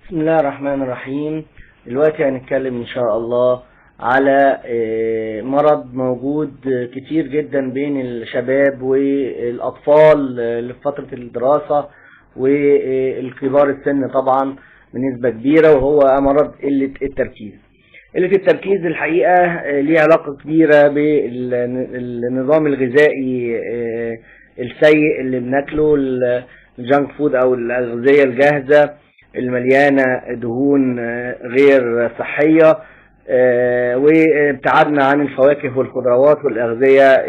بسم الله الرحمن الرحيم. دلوقتي هنتكلم إن شاء الله على مرض موجود كتير جدا بين الشباب والأطفال اللي في فترة الدراسة والكبار السن طبعا بنسبة كبيرة، وهو مرض قلة التركيز. قلة التركيز الحقيقة ليه علاقة كبيرة بالنظام الغذائي السيء اللي بناكله، الجانك فود أو الأغذية الجاهزة المليانة دهون غير صحية، وابتعدنا عن الفواكه والخضروات والأغذية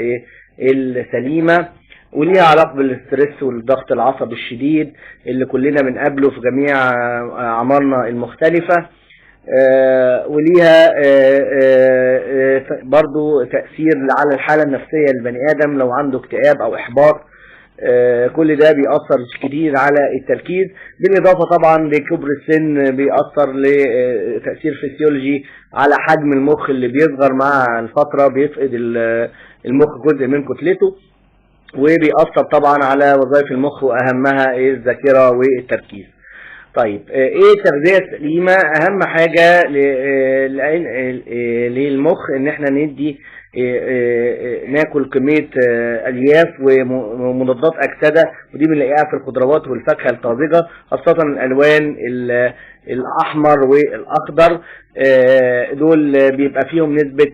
السليمة، وليها علاقة بالستريس والضغط العصبي الشديد اللي كلنا بنقابله في جميع أعمارنا المختلفة، وليها برضو تأثير على الحالة النفسية للبني آدم لو عنده اكتئاب أو إحباط. كل ده بيأثر كتير على التركيز، بالإضافة طبعا لكبر السن بيأثر لتأثير فسيولوجي على حجم المخ اللي بيصغر مع الفترة، بيفقد المخ جزء من كتلته، وبيأثر طبعا على وظائف المخ وأهمها الذاكرة والتركيز. طيب ايه التغذية السليمة؟ اهم حاجة للمخ ان احنا ندي ناكل كمية الياف ومضادات اكسدة، ودي بنلاقيها في الخضروات والفاكهة الطازجة، خاصة الالوان الاحمر والاخضر. دول بيبقى فيهم نسبة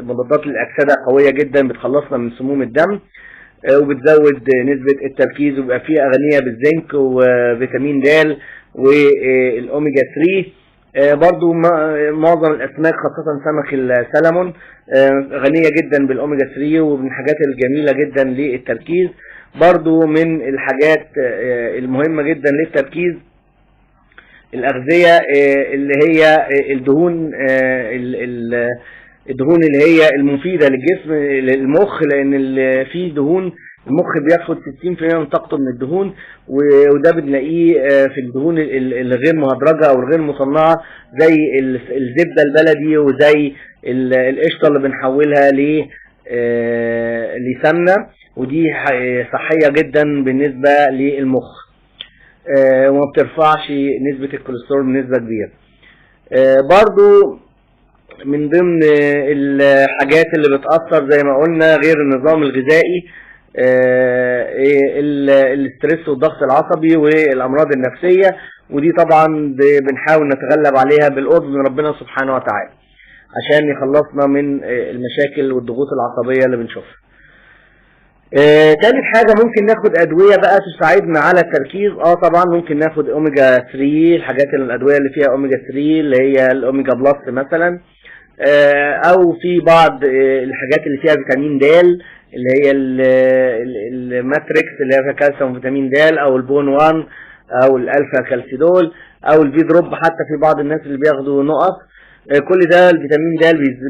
مضادات الاكسدة قوية جدا، بتخلصنا من سموم الدم وبتزود نسبة التركيز، وبيبقى فيها غنية بالزنك وفيتامين د والأوميجا 3. برضو معظم الأسماك خاصة سمك السلمون غنية جدا بالأوميجا 3، ومن الحاجات الجميلة جدا للتركيز. برضو من الحاجات المهمة جدا للتركيز الأغذية اللي هي الدهون اللي هي المفيدة للجسم للمخ، لأن في دهون المخ بياخد 60% من طاقته من الدهون، وده بنلاقيه في الدهون الغير مهدرجة أو الغير مصنعة، زي الزبدة البلدي وزي القشطة اللي بنحولها لسمنة، ودي صحية جدا بالنسبة للمخ وما بترفعش نسبة الكوليسترول بنسبة كبيرة. برضو من ضمن الحاجات اللي بتأثر زي ما قلنا غير النظام الغذائي الاسترس والضغط العصبي والأمراض النفسية، ودي طبعا بنحاول نتغلب عليها بالقرب من ربنا سبحانه وتعالى عشان يخلصنا من المشاكل والضغوط العصبية اللي بنشوفها. تالت حاجة ممكن ناخد أدوية بقى تساعدنا على التركيز. طبعا ممكن ناخد أوميجا 3، الحاجات الأدوية اللي فيها أوميجا 3 اللي هي الأوميجا بلس مثلا، او في بعض الحاجات اللي فيها فيتامين د اللي هي الماتريكس اللي هي فيها كالسيوم وفيتامين د، او البون 1 او الالفا كالسيدول او الفي دروب، حتى في بعض الناس اللي بياخدوا نقط. كل ده الفيتامين د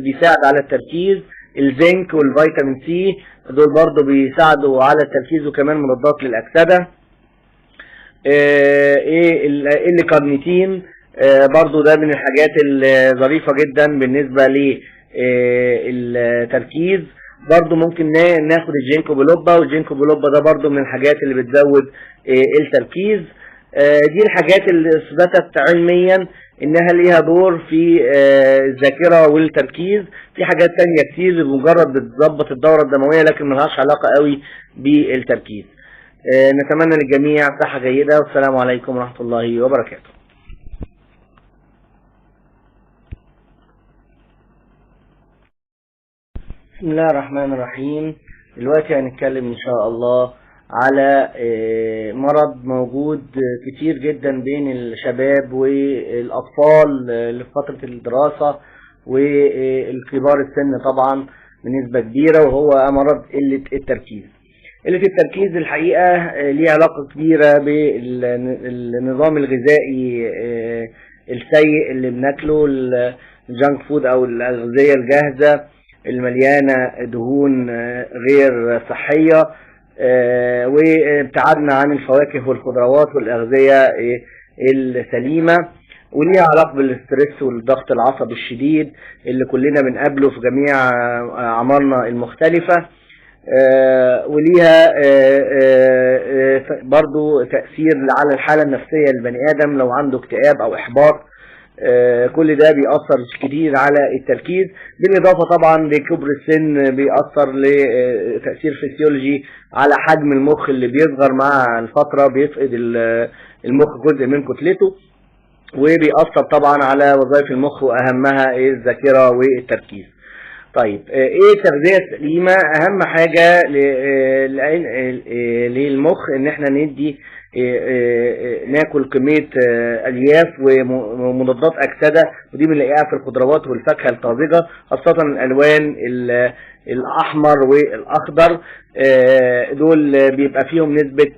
بيساعد على التركيز. الزنك والفيتامين سي دول برضو بيساعدوا على التركيز، وكمان مضادات للاكسده. الكارنيتين برضو ده من الحاجات الظريفة جدا بالنسبة للتركيز. برضو ممكن ناخد الجينكو بلوبا، والجينكو بلوبا ده برضو من الحاجات اللي بتزود التركيز. دي الحاجات اللي اثبتت علميا انها ليها دور في الذاكرة والتركيز. في حاجات تانية كتير بمجرد بتظبط الدورة الدموية لكن ملهاش علاقة قوي بالتركيز. نتمنى للجميع صحة جيدة، والسلام عليكم ورحمة الله وبركاته. بسم الله الرحمن الرحيم. دلوقتي هنتكلم إن شاء الله على مرض موجود كتير جدا بين الشباب والأطفال اللي في فترة الدراسة والكبار السن طبعا بنسبة كبيرة، وهو مرض قلة التركيز. قلة التركيز الحقيقة ليه علاقة كبيرة بالنظام الغذائي السيء اللي بناكله، الجانك فود أو الأغذية الجاهزة المليانة دهون غير صحية، وابتعدنا عن الفواكه والخضروات والأغذية السليمة، وليها علاقة بالستريس والضغط العصبي الشديد اللي كلنا بنقابله في جميع أعمارنا المختلفة. وليها برضو تأثير على الحالة النفسية للبني آدم لو عنده اكتئاب أو إحباط. كل ده بيأثر كتير على التركيز، بالإضافة طبعا لكبر السن بيأثر لتأثير فسيولوجي على حجم المخ اللي بيصغر مع الفترة، بيفقد المخ جزء من كتلته، وبيأثر طبعا على وظائف المخ وأهمها الذاكرة والتركيز. طيب ايه التغذية السليمة؟ اهم حاجة للمخ ان احنا ندي ناكل كمية الياف ومضادات اكسدة، ودي بنلاقيها في الخضروات والفاكهة الطازجة، خاصة الالوان الاحمر والاخضر. دول بيبقى فيهم نسبة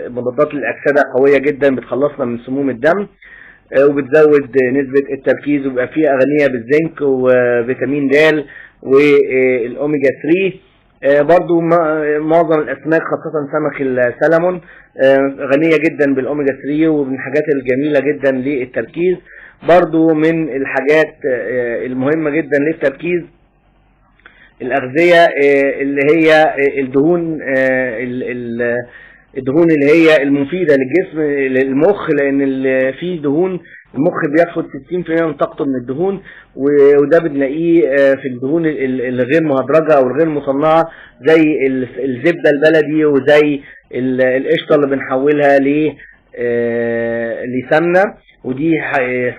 مضادات الاكسدة قوية جدا، بتخلصنا من سموم الدم وبتزود نسبة التركيز، وبيبقى فيها غنية بالزنك وفيتامين د والاوميجا 3. برضو معظم الاسماك خاصة سمك السلمون غنية جدا بالاوميجا 3 ومن الحاجات الجميلة جدا للتركيز. برضو من الحاجات المهمة جدا للتركيز الأغذية اللي هي الدهون اللي هي المفيدة للجسم للمخ، لأن في دهون المخ بياخد 60% من طاقته من الدهون، وده بنلاقيه في الدهون الغير مهدرجة أو الغير مصنعة، زي الزبدة البلدي وزي القشطة اللي بنحولها لسمنة، ودي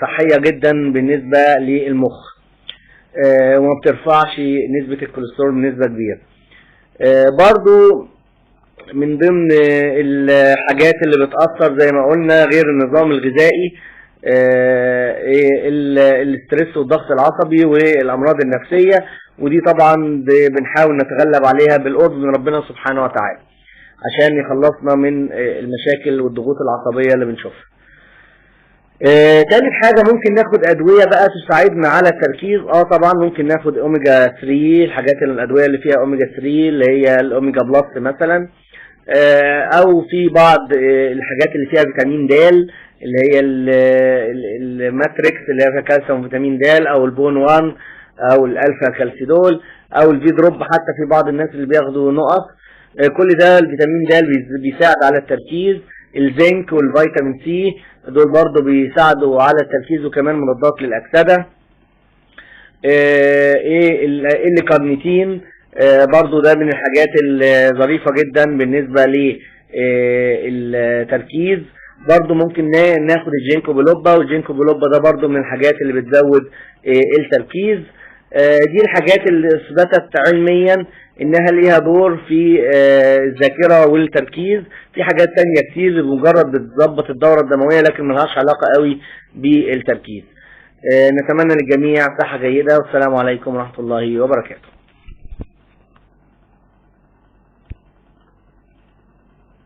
صحية جدا بالنسبة للمخ وما بترفعش نسبة الكوليسترول بنسبة كبيرة. برضو من ضمن الحاجات اللي بتأثر زي ما قلنا غير النظام الغذائي الاسترس والضغط العصبي والأمراض النفسية، ودي طبعا بنحاول نتغلب عليها بالقرب من ربنا سبحانه وتعالى عشان يخلصنا من المشاكل والضغوط العصبية اللي بنشوفها. تالت حاجة ممكن ناخد أدوية بقى تساعدنا على التركيز. طبعا ممكن ناخد اوميجا 3، الحاجات الأدوية اللي فيها اوميجا 3 اللي هي الاوميجا بلس مثلا، او في بعض الحاجات اللي فيها فيتامين د اللي هي الماتريكس اللي هي فيها كالسيوم وفيتامين د، او البون 1 او الالفا كالسيدول او الفي دروب، حتى في بعض الناس اللي بياخدوا نقط. كل ده الفيتامين د بيساعد على التركيز. الزنك والفيتامين سي دول برضو بيساعدوا على التركيز، وكمان مضادات للاكسده. الكارنيتين برضو ده من الحاجات الظريفة جدا بالنسبة للتركيز. برضو ممكن ناخد الجينكو بلوبا، والجينكو بلوبا ده برضو من الحاجات اللي بتزود التركيز. دي الحاجات اللي اثبتت علميا انها ليها دور في الذاكرة والتركيز. في حاجات تانية كتير بمجرد بتظبط الدورة الدموية لكن ملهاش علاقة قوي بالتركيز. نتمنى للجميع صحة جيدة، والسلام عليكم ورحمة الله وبركاته.